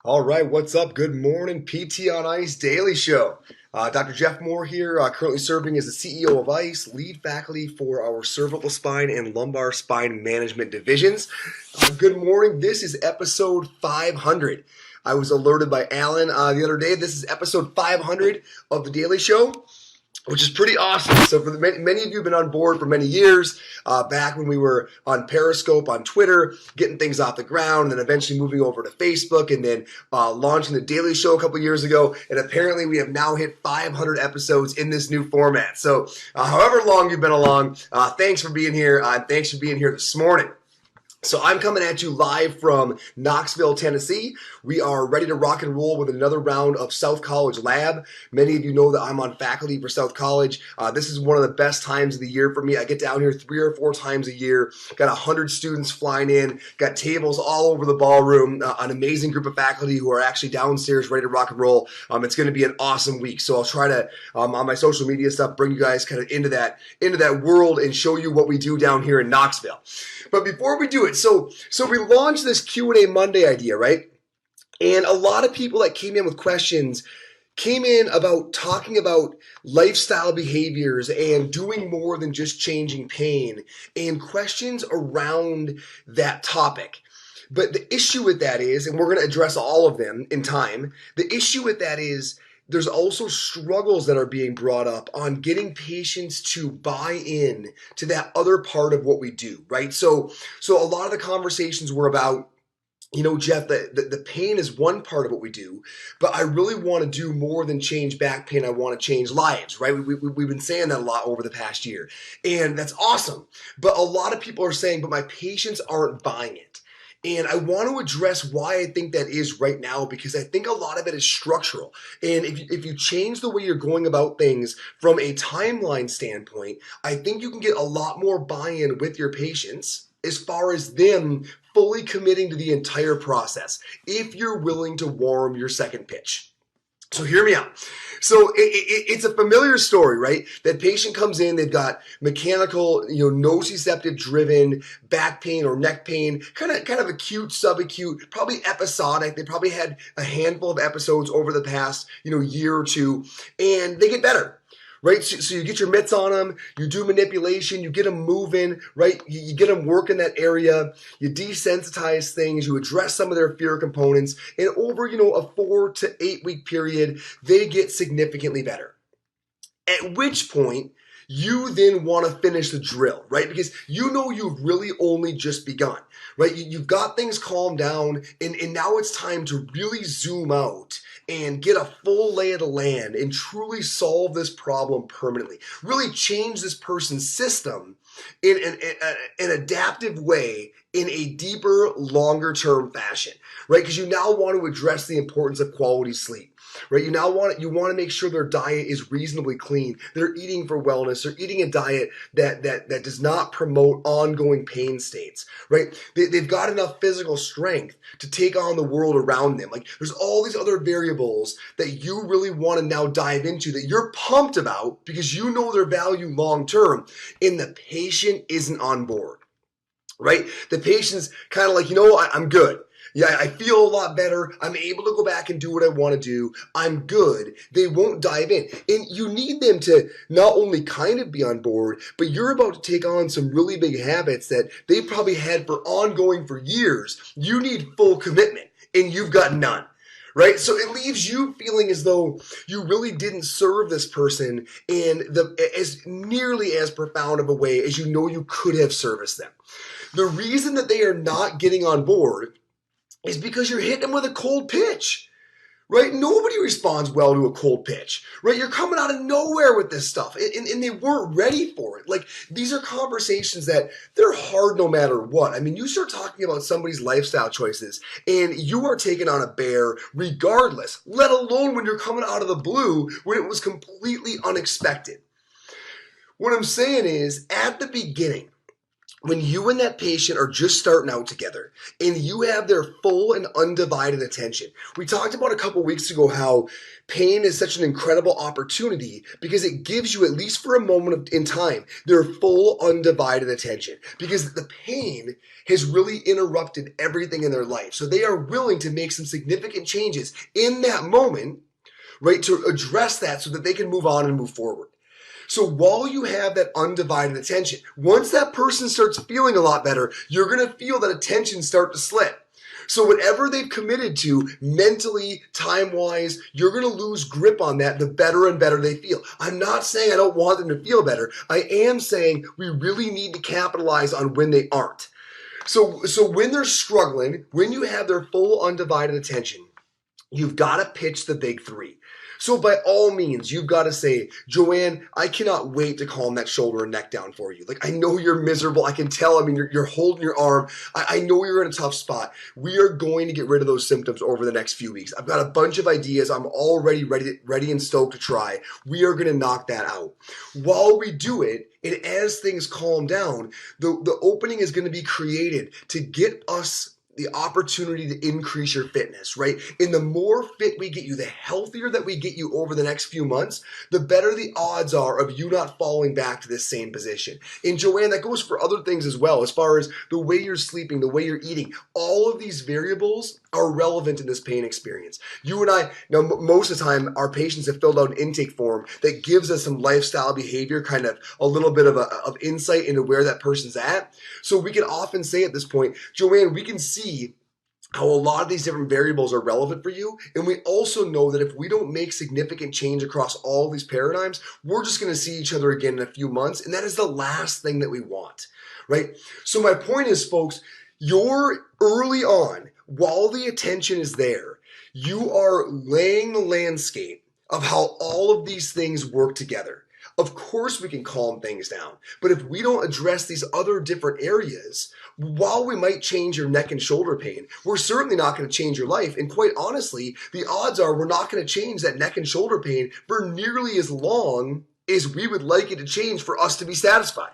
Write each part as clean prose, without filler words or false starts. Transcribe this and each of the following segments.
All right, what's up? Good morning, PT on Ice Daily Show. Dr. Jeff Moore here, currently serving as the CEO of ICE, lead faculty for our cervical spine and lumbar spine management divisions. Good morning. This is episode 500. I was alerted by Alan the other day. This is episode 500 of the Daily Show, which is pretty awesome. So for many of you have been on board for many years, back when we were on Periscope, on Twitter, getting things off the ground, and then eventually moving over to Facebook, and then launching the Daily Show a couple years ago. And apparently we have now hit 500 episodes in this new format. So however long you've been along, thanks for being here, and thanks for being here this morning. So I'm coming at you live from Knoxville, Tennessee. We are ready to rock and roll with another round of South College Lab. Many of you know that I'm on faculty for South College. This is one of the best times of the year for me. I get down here 3 or 4 times a year. Got 100 students flying in. Got tables all over the ballroom. An amazing group of faculty who are actually downstairs ready to rock and roll. It's going to be an awesome week. So I'll try to, on my social media stuff, bring you guys kind of into that world and show you what we do down here in Knoxville. But before we do it, so we launched this Q&A Monday idea, right? And a lot of people that came in with questions came in about talking about lifestyle behaviors and doing more than just changing pain and questions around that topic. But the issue with that is, and we're going to address all of them in time, the issue with that is there's also struggles that are being brought up on getting patients to buy in to that other part of what we do, right? So a lot of the conversations were about, Jeff, the pain is one part of what we do, but I really want to do more than change back pain. I want to change lives, right? We've been saying that a lot over the past year, and that's awesome. But a lot of people are saying, but my patients aren't buying it. And I want to address why I think that is right now, because I think a lot of it is structural. And if you change the way you're going about things from a timeline standpoint, I think you can get a lot more buy-in with your patients as far as them fully committing to the entire process, if you're willing to warm your second pitch. So hear me out. So it's a familiar story, right? That patient comes in, they've got mechanical, nociceptive driven back pain or neck pain, kind of acute, subacute, probably episodic. They probably had a handful of episodes over the past, year or two, and they get better. Right, so you get your mitts on them, you do manipulation, you get them moving, right? You get them working that area, you desensitize things, you address some of their fear components, and over, a 4 to 8 week period, they get significantly better. At which point, you then want to finish the drill, right? Because you've really only just begun, right? You've got things calmed down, and now it's time to really zoom out and get a full lay of the land and truly solve this problem permanently. Really change this person's system in an adaptive way, in a deeper, longer-term fashion, right? Because you now want to address the importance of quality sleep. Right, you want to make sure their diet is reasonably clean. They're eating for wellness. They're eating a diet that does not promote ongoing pain states. Right, they've got enough physical strength to take on the world around them. Like, there's all these other variables that you really want to now dive into, that you're pumped about because you know their value long term, and the patient isn't on board. Right, the patient's kind of like, I'm good. Yeah, I feel a lot better. I'm able to go back and do what I want to do. I'm good. They won't dive in. And you need them to not only kind of be on board, but you're about to take on some really big habits that they probably had for years. You need full commitment, and you've got none. Right? So it leaves you feeling as though you really didn't serve this person in as nearly as profound of a way as you could have serviced them. The reason that they are not getting on board is because you're hitting them with a cold pitch, right? Nobody responds well to a cold pitch, right? You're coming out of nowhere with this stuff, and they weren't ready for it. Like, these are conversations that they're hard no matter what. I mean, you start talking about somebody's lifestyle choices, and you are taking on a bear regardless, let alone when you're coming out of the blue when it was completely unexpected. What I'm saying is, at the beginning, when you and that patient are just starting out together and you have their full and undivided attention. We talked about a couple weeks ago how pain is such an incredible opportunity because it gives you, at least for a moment in time, their full undivided attention, because the pain has really interrupted everything in their life. So they are willing to make some significant changes in that moment, right, to address that so that they can move on and move forward. So while you have that undivided attention, once that person starts feeling a lot better, you're going to feel that attention start to slip. So whatever they've committed to mentally, time-wise, you're going to lose grip on that the better and better they feel. I'm not saying I don't want them to feel better. I am saying we really need to capitalize on when they aren't. So when they're struggling, when you have their full undivided attention, you've got to pitch the big three. So by all means, you've got to say, Joanne, I cannot wait to calm that shoulder and neck down for you. Like, I know you're miserable. I can tell. I mean, you're holding your arm. I know you're in a tough spot. We are going to get rid of those symptoms over the next few weeks. I've got a bunch of ideas. I'm already ready and stoked to try. We are going to knock that out. While we do it, and as things calm down, the opening is going to be created to get us the opportunity to increase your fitness, right? And the more fit we get you, the healthier that we get you over the next few months, the better the odds are of you not falling back to this same position. And Joanne, that goes for other things as well, as far as the way you're sleeping, the way you're eating. All of these variables are relevant in this pain experience. You and I, now most of the time, our patients have filled out an intake form that gives us some lifestyle behavior, kind of a little bit of insight into where that person's at. So we can often say at this point, Joanne, we can see how a lot of these different variables are relevant for you. And we also know that if we don't make significant change across all these paradigms, we're just going to see each other again in a few months. And that is the last thing that we want, right? So my point is, folks, you're early on, while the attention is there, you are laying the landscape of how all of these things work together. Of course we can calm things down, but if we don't address these other different areas, while we might change your neck and shoulder pain, we're certainly not going to change your life. And quite honestly, the odds are we're not going to change that neck and shoulder pain for nearly as long as we would like it to change for us to be satisfied.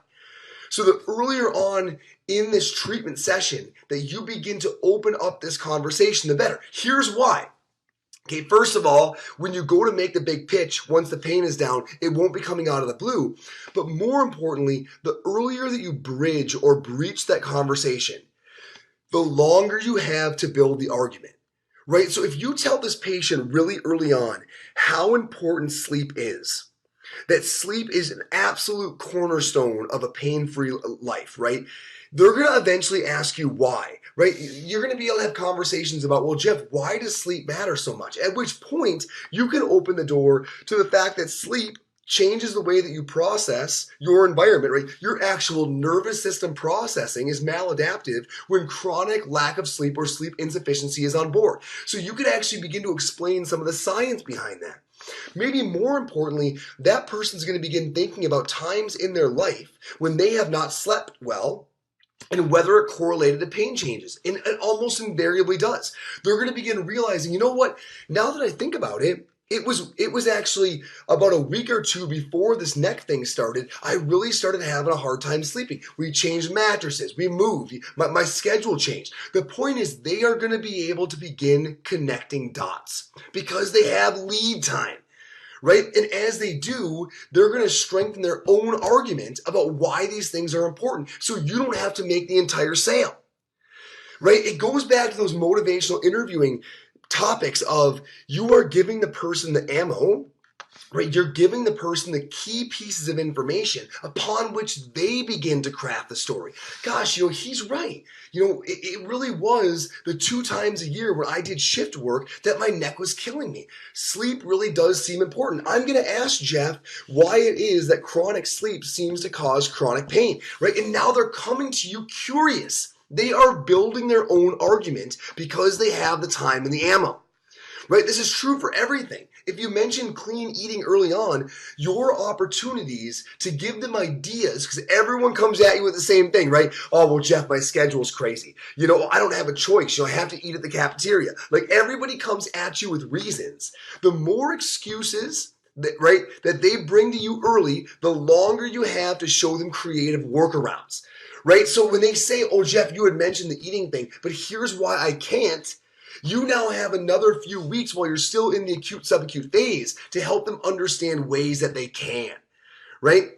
So the earlier on in this treatment session that you begin to open up this conversation, the better. Here's why. Okay, first of all, when you go to make the big pitch, once the pain is down, it won't be coming out of the blue. But more importantly, the earlier that you bridge or breach that conversation, the longer you have to build the argument, right? So if you tell this patient really early on how important sleep is, that sleep is an absolute cornerstone of a pain-free life, right? They're going to eventually ask you why, right? You're going to be able to have conversations about, well, Jeff, why does sleep matter so much? At which point you can open the door to the fact that sleep changes the way that you process your environment, right? Your actual nervous system processing is maladaptive when chronic lack of sleep or sleep insufficiency is on board. So you can actually begin to explain some of the science behind that. Maybe more importantly, that person's going to begin thinking about times in their life when they have not slept well and whether it correlated to pain changes. And it almost invariably does. They're going to begin realizing, you know what, now that I think about it, it was actually about a week or two before this neck thing started, I really started having a hard time sleeping. We changed mattresses, we moved, my schedule changed. The point is they are going to be able to begin connecting dots because they have lead time, right? And as they do, they're going to strengthen their own argument about why these things are important. So you don't have to make the entire sale, right? It goes back to those motivational interviewing topics of you are giving the person the ammo, right? You're giving the person the key pieces of information upon which they begin to craft the story. Gosh, he's right. It really was the 2 times a year where I did shift work that my neck was killing me. Sleep really does seem important. I'm going to ask Jeff why it is that chronic sleep seems to cause chronic pain, right? And now they're coming to you curious. They are building their own argument because they have the time and the ammo, right? This is true for everything. If you mention clean eating early on, your opportunities to give them ideas, because everyone comes at you with the same thing, right? Oh, well, Jeff, my schedule's crazy. I don't have a choice. I have to eat at the cafeteria. Like everybody comes at you with reasons. The more excuses that they bring to you early, the longer you have to show them creative workarounds. right? So when they say, oh, Jeff, you had mentioned the eating thing, but here's why I can't, you now have another few weeks while you're still in the acute subacute phase to help them understand ways that they can, right?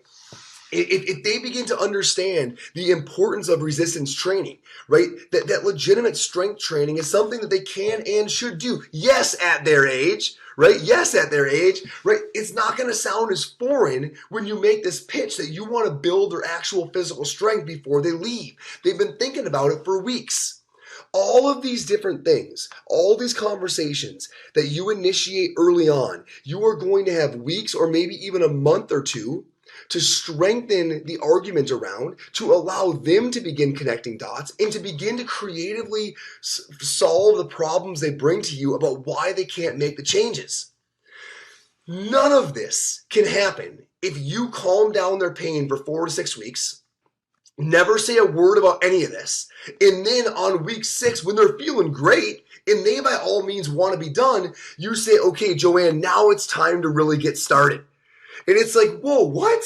If they begin to understand the importance of resistance training, right, that legitimate strength training is something that they can and should do. Yes, at their age, right? Yes, at their age, right? It's not going to sound as foreign when you make this pitch that you want to build their actual physical strength before they leave. They've been thinking about it for weeks. All of these different things, all these conversations that you initiate early on, you are going to have weeks or maybe even a month or two to strengthen the argument around, to allow them to begin connecting dots and to begin to creatively solve the problems they bring to you about why they can't make the changes. None of this can happen if you calm down their pain for 4 to 6 weeks, never say a word about any of this, and then on week 6, when they're feeling great and they by all means want to be done, you say, okay, Joanne, now it's time to really get started. And it's like, whoa, what?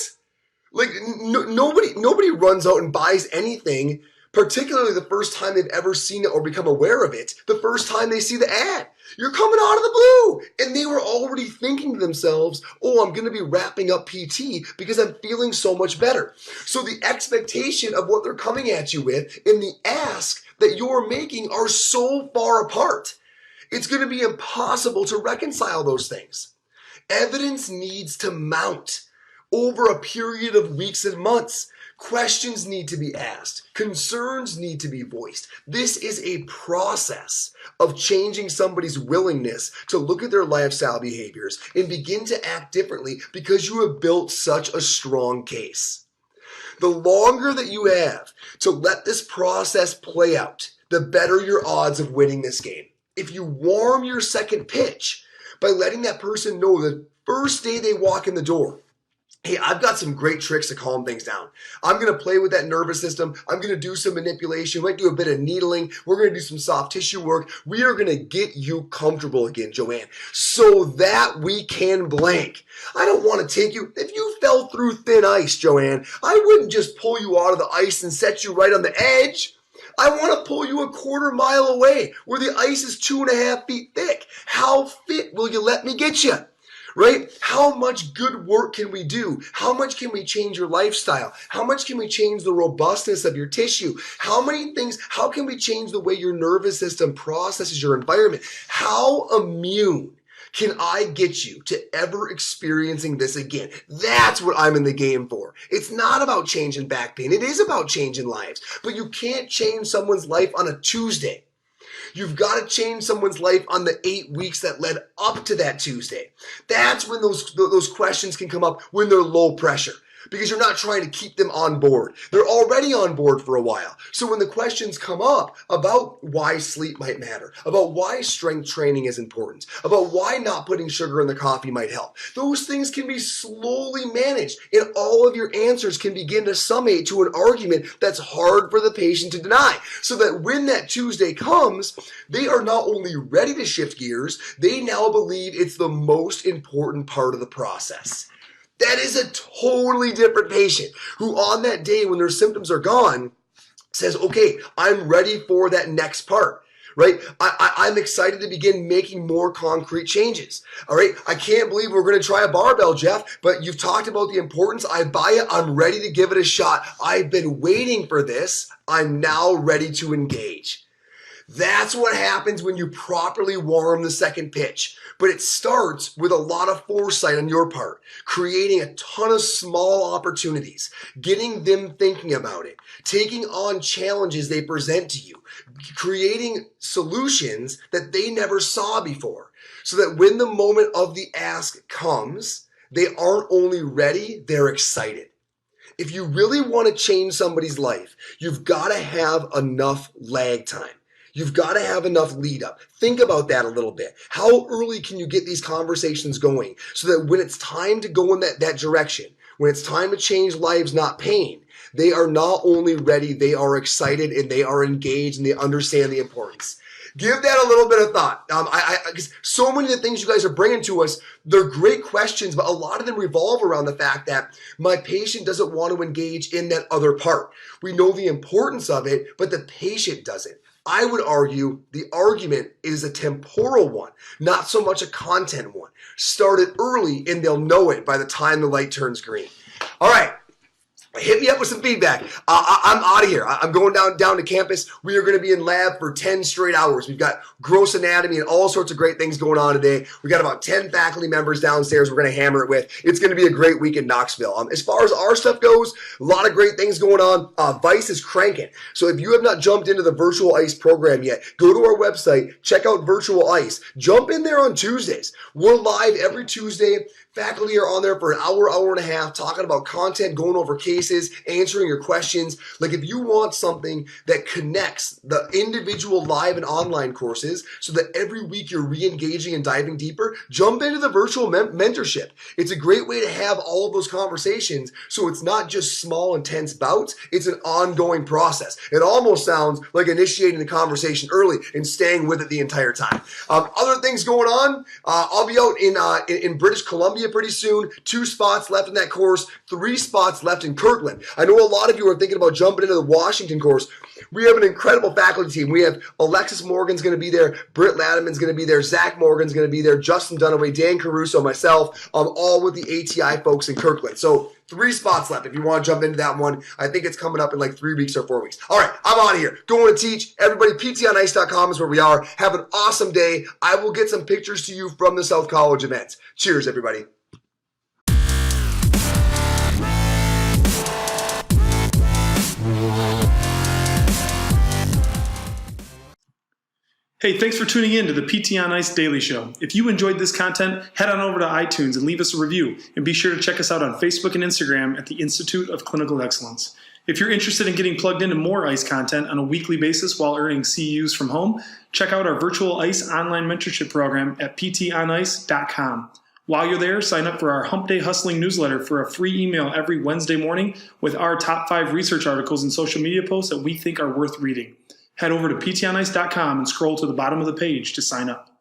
Like nobody runs out and buys anything, particularly the first time they've ever seen it or become aware of it, the first time they see the ad. You're coming out of the blue. And they were already thinking to themselves, oh, I'm going to be wrapping up PT because I'm feeling so much better. So the expectation of what they're coming at you with and the ask that you're making are so far apart. It's going to be impossible to reconcile those things. Evidence needs to mount over a period of weeks and months. Questions need to be asked. Concerns need to be voiced. This is a process of changing somebody's willingness to look at their lifestyle behaviors and begin to act differently because you have built such a strong case. The longer that you have to let this process play out, the better your odds of winning this game. If you warm your second pitch by letting that person know the first day they walk in the door, hey, I've got some great tricks to calm things down. I'm going to play with that nervous system. I'm going to do some manipulation. We might do a bit of needling. We're going to do some soft tissue work. We are going to get you comfortable again, Joanne, so that we can blank. I don't want to take you, if you fell through thin ice, Joanne, I wouldn't just pull you out of the ice and set you right on the edge. I want to pull you a quarter mile away where the ice is 2.5 feet thick. How fit will you let me get you? Right? How much good work can we do? How much can we change your lifestyle? How much can we change the robustness of your tissue? How many things, how can we change the way your nervous system processes your environment? How immune can I get you to ever experiencing this again? That's what I'm in the game for. It's not about changing back pain. It is about changing lives. But you can't change someone's life on a Tuesday. You've got to change someone's life on the 8 weeks that led up to that Tuesday. That's when those questions can come up when they're low pressure, because you're not trying to keep them on board. They're already on board for a while. So when the questions come up about why sleep might matter, about why strength training is important, about why not putting sugar in the coffee might help, those things can be slowly managed, and all of your answers can begin to summate to an argument that's hard for the patient to deny, so that when that Tuesday comes, they are not only ready to shift gears, they now believe it's the most important part of the process. That is a totally different patient who on that day when their symptoms are gone says, okay, I'm ready for that next part, right? I'm excited to begin making more concrete changes, all right? I can't believe we're going to try a barbell, Jeff, but you've talked about the importance. I buy it. I'm ready to give it a shot. I've been waiting for this. I'm now ready to engage. That's what happens when you properly warm the second pitch. But it starts with a lot of foresight on your part, creating a ton of small opportunities, getting them thinking about it, taking on challenges they present to you, creating solutions that they never saw before, so that when the moment of the ask comes, they aren't only ready, they're excited. If you really want to change somebody's life, you've got to have enough lag time. You've got to have enough lead up. Think about that a little bit. How early can you get these conversations going so that when it's time to go in that direction, when it's time to change lives, not pain, they are not only ready, they are excited and they are engaged and they understand the importance. Give that a little bit of thought. Because so many of the things you guys are bringing to us, they're great questions, but a lot of them revolve around the fact that my patient doesn't want to engage in that other part. We know the importance of it, but the patient doesn't. I would argue the argument is a temporal one, not so much a content one. Start it early and they'll know it by the time the light turns green. All right. Hit me up with some feedback. I'm out of here. I'm going down to campus. We are going to be in lab for 10 straight hours. We've got gross anatomy and all sorts of great things going on today. We got about 10 faculty members downstairs we're going to hammer it with. It's going to be a great week in Knoxville. As far as our stuff goes, a lot of great things going on. Vice is cranking. So if you have not jumped into the Virtual ICE program yet, go to our website, check out Virtual ICE. Jump in there on Tuesdays. We're live every Tuesday. Faculty are on there for an hour, hour and a half, talking about content, going over cases, answering your questions. Like if you want something that connects the individual live and online courses so that every week you're re-engaging and diving deeper, jump into the virtual mentorship. It's a great way to have all of those conversations so it's not just small, intense bouts. It's an ongoing process. It almost sounds like initiating the conversation early and staying with it the entire time. Other things going on, I'll be out in British Columbia pretty soon. 2 spots left in that course, 3 spots left in Kirkland. I know a lot of you are thinking about jumping into the Washington course. We have an incredible faculty team. We have Alexis Morgan's going to be there, Britt Latiman's going to be there, Zach Morgan's going to be there, Justin Dunaway, Dan Caruso, myself, all with the ATI folks in Kirkland. So 3 spots left if you want to jump into that one. I think it's coming up in like 3 weeks or 4 weeks. All right, I'm out of here. Going to teach. Everybody, ptonice.com is where we are. Have an awesome day. I will get some pictures to you from the South College events. Cheers, everybody. Hey, thanks for tuning in to the PT on Ice Daily Show. If you enjoyed this content, head on over to iTunes and leave us a review. And be sure to check us out on Facebook and Instagram at the Institute of Clinical Excellence. If you're interested in getting plugged into more ICE content on a weekly basis while earning CEUs from home, check out our Virtual ICE online mentorship program at ptonice.com. While you're there, sign up for our Hump Day Hustling newsletter for a free email every Wednesday morning with our top 5 research articles and social media posts that we think are worth reading. Head over to ptonice.com and scroll to the bottom of the page to sign up.